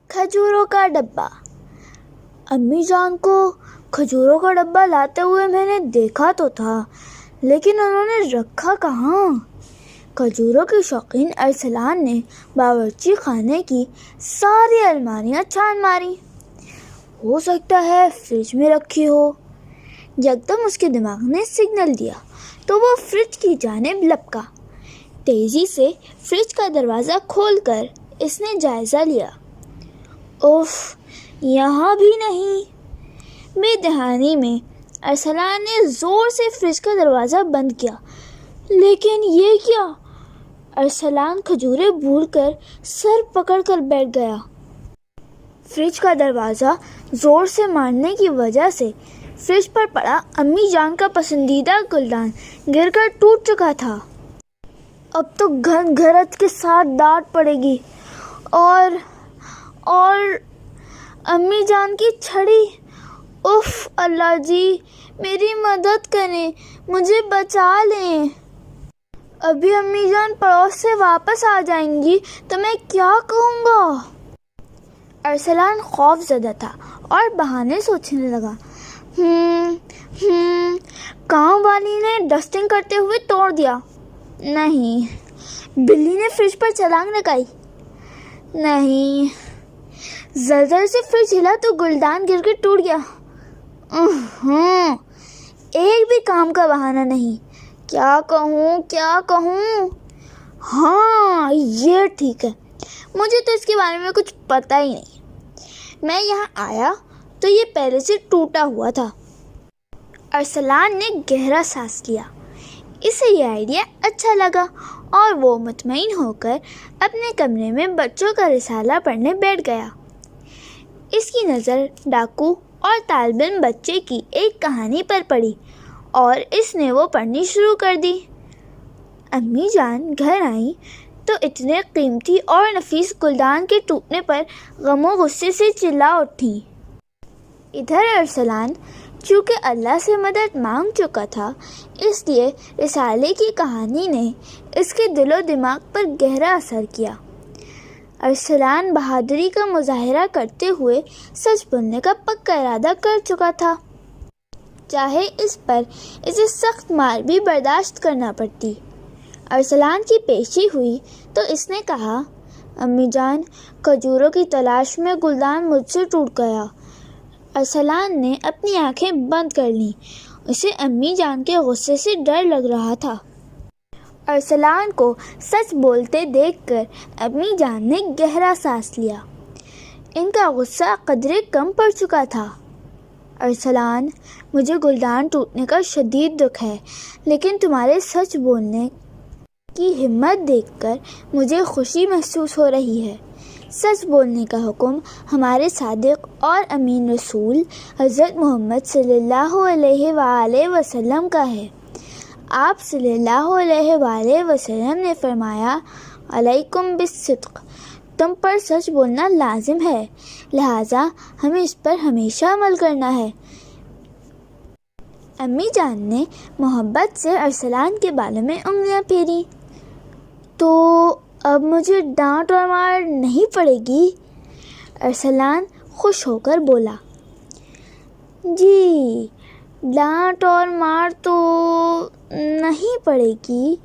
کھجوروں کا ڈبہ۔ امی جان کو کھجوروں کا ڈبہ لاتے ہوئے میں نے دیکھا تو تھا، لیکن انہوں نے رکھا کہاں؟ کھجوروں کی شوقین ارسلان نے باورچی خانے کی ساری الماریاں چھان ماری۔ ہو سکتا ہے فریج میں رکھی ہو۔ یکدم اس کے دماغ نے سگنل دیا تو وہ فریج کی جانب لپکا۔ تیزی سے فریج کا دروازہ کھول کر اس نے جائزہ لیا۔ اف، یہاں بھی نہیں۔ بے دہانی میں ارسلان نے زور سے فریج کا دروازہ بند کیا، لیکن یہ کیا؟ ارسلان کھجوریں بھول کر سر پکڑ کر بیٹھ گیا۔ فریج کا دروازہ زور سے مارنے کی وجہ سے فریج پر پڑا امی جان کا پسندیدہ گلدان گر کر ٹوٹ چکا تھا۔ اب تو گھرت کے ساتھ ڈانٹ پڑے گی۔ اور امی جان کی چھڑی۔ اف، اللہ جی میری مدد کریں، مجھے بچا لیں۔ ابھی امی جان پڑوس سے واپس آ جائیں گی تو میں کیا کہوں گا؟ ارسلان خوف زدہ تھا اور بہانے سوچنے لگا۔ کام والی نے ڈسٹنگ کرتے ہوئے توڑ دیا۔ نہیں۔ بلی نے فریج پر چھلانگ لگائی۔ نہیں۔ زلزلے سے فریج ہلا تو گلدان گر کر ٹوٹ گیا۔ ایک بھی کام کا بہانہ نہیں۔ کیا کہوں؟ ہاں، یہ ٹھیک ہے، مجھے تو اس کے بارے میں کچھ پتہ ہی نہیں۔ میں یہاں آیا تو یہ پہلے سے ٹوٹا ہوا تھا۔ ارسلان نے گہرا سانس لیا۔ اسے یہ آئیڈیا اچھا لگا اور وہ مطمئن ہو کر اپنے کمرے میں بچوں کا رسالہ پڑھنے بیٹھ گیا۔ اس کی نظر ڈاکو اور طالب علم بچے کی ایک کہانی پر پڑی اور اس نے وہ پڑھنی شروع کر دی۔ امی جان گھر آئیں تو اتنے قیمتی اور نفیس گلدان کے ٹوٹنے پر غم و غصے سے چلا اٹھیں۔ ادھر ارسلان چونکہ اللہ سے مدد مانگ چکا تھا، اس لیے رسالے کی کہانی نے اس کے دل و دماغ پر گہرا اثر کیا۔ ارسلان بہادری کا مظاہرہ کرتے ہوئے سچ بولنے کا پکا ارادہ کر چکا تھا، چاہے اس پر اسے سخت مار بھی برداشت کرنا پڑتی۔ ارسلان کی پیشی ہوئی تو اس نے کہا، امی جان کھجوروں کی تلاش میں گلدان مجھ سے ٹوٹ گیا۔ ارسلان نے اپنی آنکھیں بند کر لیں، اسے امی جان کے غصے سے ڈر لگ رہا تھا۔ ارسلان کو سچ بولتے دیکھ کر امی جان نے گہرا سانس لیا۔ ان کا غصہ قدرے کم پڑ چکا تھا۔ ارسلان، مجھے گلدان ٹوٹنے کا شدید دکھ ہے، لیکن تمہارے سچ بولنے کی ہمت دیکھ کر مجھے خوشی محسوس ہو رہی ہے۔ سچ بولنے کا حکم ہمارے صادق اور امین رسول حضرت محمد صلی اللہ علیہ وآلہ وسلم کا ہے۔ آپ صلی اللہ علیہ وآلہ وسلم نے فرمایا، علیکم بالصدق، تم پر سچ بولنا لازم ہے، لہٰذا ہمیں اس پر ہمیشہ عمل کرنا ہے۔ امی جان نے محبت سے ارسلان کے بالوں میں انگلیاں پھیری۔ تو اب مجھے ڈانٹ اور مار نہیں پڑے گی؟ ارسلان خوش ہو کر بولا۔ جی، ڈانٹ اور مار تو نہیں پڑے گی،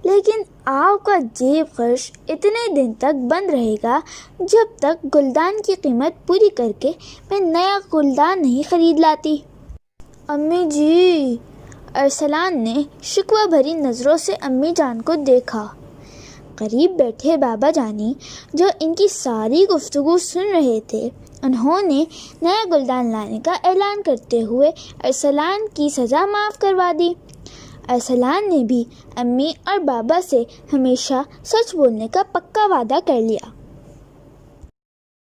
لیکن آپ کا جیب خرچ اتنے دن تک بند رہے گا جب تک گلدان کی قیمت پوری کر کے میں نیا گلدان نہیں خرید لاتی۔ امی جی، ارسلان نے شکوہ بھری نظروں سے امی جان کو دیکھا۔ قریب بیٹھے بابا جانی جو ان کی ساری گفتگو سن رہے تھے، انہوں نے نیا گلدان لانے کا اعلان کرتے ہوئے ارسلان کی سزا معاف کروا دی۔ ارسلان نے بھی امی اور بابا سے ہمیشہ سچ بولنے کا پکا وعدہ کر لیا۔